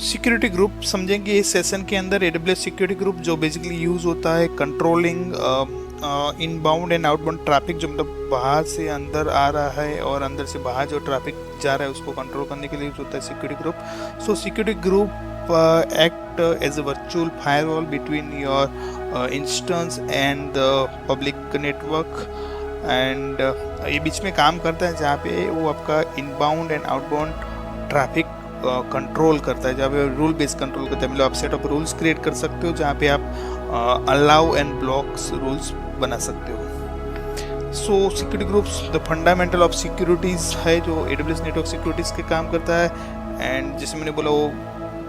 Security group समझेंगे इस session के अंदर। AWS सिक्योरिटी ग्रुप जो बेसिकली यूज़ होता है controlling inbound and outbound traffic, जो मतलब बाहर से अंदर आ रहा है और अंदर से बाहर जो ट्रैफिक जा रहा है उसको कंट्रोल करने के लिए यूज होता है security group. So security group act as a virtual firewall between your instance and the public network, and ये बीच में काम करता है जहाँ पे वो आपका inbound and outbound traffic control करता है, जहाँ पे रूल बेस्ड कंट्रोल करता है। मतलब आप सेट ऑफ रूल्स क्रिएट कर सकते हो जहाँ पे आप अलाउ एंड ब्लॉक्स रूल्स बना सकते हो। सो security groups the fundamental of securities है जो AWS नेटवर्क सिक्योरिटीज़ के काम करता है। एंड जैसे मैंने बोला वो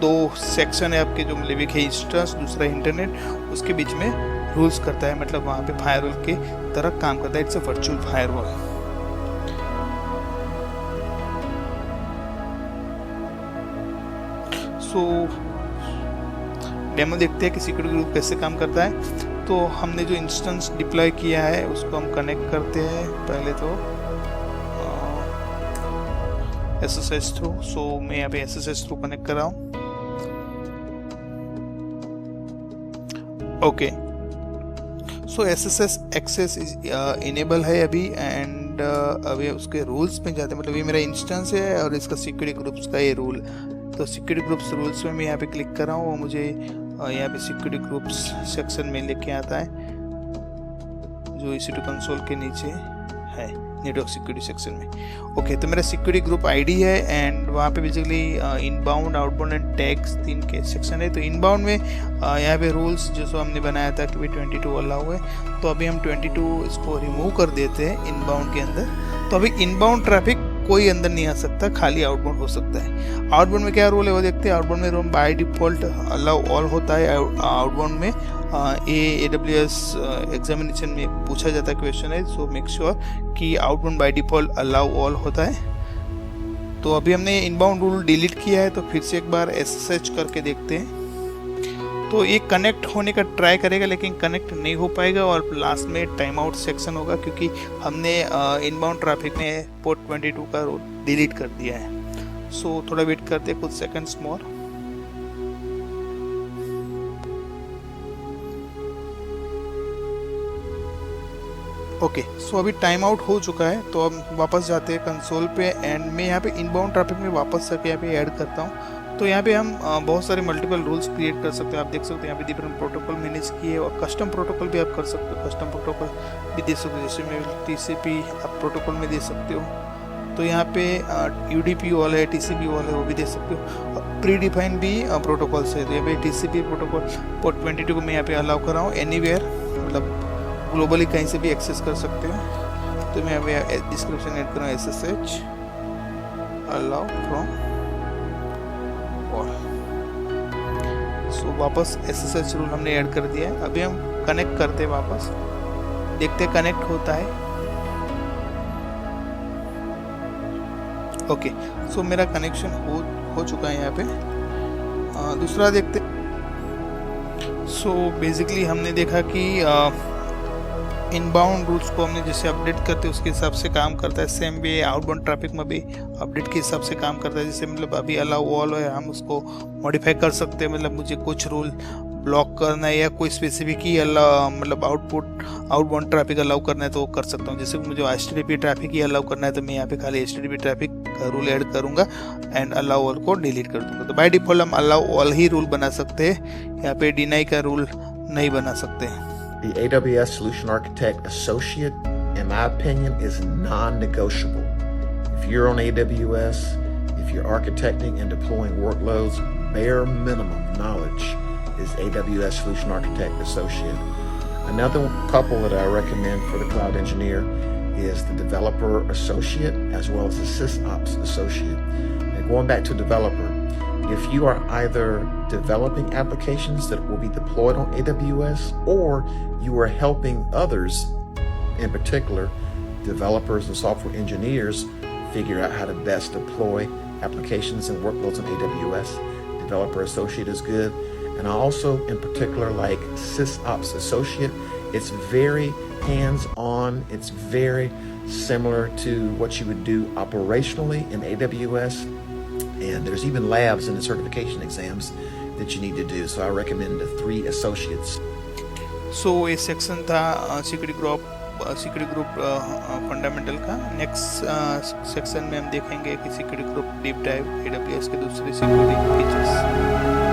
दो सेक्शन है आपके, जो मतलब एक है इंस्टेंस, दूसरा इंटरनेट, उसके बीच में रूल्स करता है, मतलब वहाँ पे फायरवॉल के तरह काम करता है। It's a virtual firewall. So demo देखते हैं कि सिक्योरिटी ग्रुप कैसे काम करता है। तो हमने जो इंस्टेंस डिप्लॉय किया है उसको हम कनेक्ट करते हैं पहले तो SSH थ्रू। सो मैं यहाँ पे SSH थ्रू कनेक्ट कर रहा हूँ। ओके, सो SSH एक्सेस इनेबल है अभी, एंड अभी उसके रूल्स में जाते हैं। मतलब ये मेरा इंस्टेंस है और इसका सिक्योरिटी ग्रुप्स का ये रूल। तो सिक्योरिटी ग्रुप्स रूल्स में मैं यहाँ पे क्लिक कर रहा हूँ, वो मुझे यहाँ पे सिक्योरिटी ग्रुप्स सेक्शन में लेके आता है जो EC2 कंसोल के नीचे है नेटवर्क सिक्योरिटी सेक्शन में। ओके, तो मेरा सिक्योरिटी ग्रुप आईडी है एंड वहाँ पे basically inbound, outbound and tags 3 के सेक्शन है। तो इनबाउंड में यहाँ पे रूल्स जो हमने बनाया था कि भाई 22 अलाउ है, तो अभी हम 22 इसको रिमूव कर देते हैं इनबाउंड के अंदर। तो अभी इनबाउंड ट्रैफिक कोई अंदर नहीं आ सकता, खाली आउटबाउंड हो सकता है। आउटबाउंड में क्या रूल है वो देखते हैं। आउटबाउंड में rule by default allow all होता है। आउटबाउंड में ये AWS एग्जामिनेशन में पूछा जाता है क्वेश्चन है, सो मेक श्योर कि outbound by default allow all होता है। तो अभी हमने इनबाउंड रूल डिलीट किया है, तो फिर से एक बार SSH करके देखते हैं। तो ये कनेक्ट होने का ट्राई करेगा लेकिन कनेक्ट नहीं हो पाएगा और लास्ट में टाइम आउट सेक्शन होगा क्योंकि हमने इनबाउंड ट्रैफिक में पोर्ट 22 का रूल डिलीट कर दिया है। सो थोड़ा वेट करते हैं कुछ सेकंड्स मोर। ओके, सो अभी टाइम आउट हो चुका है, तो अब वापस जाते हैं कंसोल पे एंड मैं यहाँ पे इनबाउंड ट्रैफिक में वापस जाके यहाँ पे ऐड करता हूँ। तो यहाँ पे हम बहुत सारे मल्टीपल रूल्स क्रिएट कर सकते हैं। आप देख सकते हैं यहाँ पे डिफरेंट प्रोटोकॉल मैनेज किए और कस्टम प्रोटोकॉल भी आप कर सकते हो। कस्टम प्रोटोकॉल भी दे सकते हो, जैसे मैं TCP आप प्रोटोकॉल में दे सकते हो। तो यहाँ पे UDP वाला है, TCP वाला है, वो भी दे सकते हो। प्री डिफाइंड भी प्रोटोकॉल्स है। तो यहाँ पे TCP प्रोटोकॉल पोर्ट 22 को मैं यहाँ पे अलाउ कर रहा हूँ। एनीवेयर मतलब ग्लोबली कहीं से भी एक्सेस कर सकते हो। तो मैं यहाँ पे डिस्क्रिप्शन ऐड कर रहा हूँ SSH अलाउ फ्रॉम ऑल। सो वापस SSH रूल हमने ऐड कर दिया है। अभी हम कनेक्ट करते हैं वापस, देखते हैं कनेक्ट होता है। ओके, सो मेरा कनेक्शन हो चुका है यहाँ पे। दूसरा देखते। सो बेसिकली हमने देखा कि इनबाउंड रूल्स को हमने जैसे अपडेट करते हैं उसके हिसाब से काम करता है। सेम वे आउटबाउंड ट्रैफिक में भी अपडेट के हिसाब से काम करता है। जैसे मतलब अभी अलाउ ऑल है, हम उसको मॉडिफाई कर सकते हैं। मतलब मुझे कुछ रूल ब्लॉक करना है या कोई स्पेसिफिक ही मतलब आउटबाउंड ट्रैफिक अलाउ करना है तो कर सकता हूँ। जैसे मुझे HTTP ट्रैफिक ही अलाउ करना है तो मैं यहाँ पे खाली HTTP ट्रैफिक का रूल ऐड करूँगा एंड अलाउ ऑल को डिलीट कर दूंगा। तो बाय डिफॉल्ट हम अलाउ ऑल ही रूल बना सकते हैं, यहाँ पे डिनाई का रूल नहीं बना सकते हैं। The AWS Solution Architect Associate, in my opinion, is non-negotiable. If you're on AWS, if you're architecting and deploying workloads, bare minimum knowledge is AWS Solution Architect Associate. Another couple that I recommend for the cloud engineer is the Developer Associate as well as the SysOps Associate. And going back to developer, if you are either developing applications that will be deployed on AWS or you are helping others, in particular developers and software engineers, figure out how to best deploy applications and workloads on AWS, Developer Associate is good. And I also in particular like SysOps Associate. It's very hands-on. It's very similar to what you would do operationally in AWS. And there's even labs and certification exams that you need to do. So I recommend the 3 associates. सो ये section था security group fundamental का। Next section में हम देखेंगे कि security group deep dive AWS के दूसरे security features.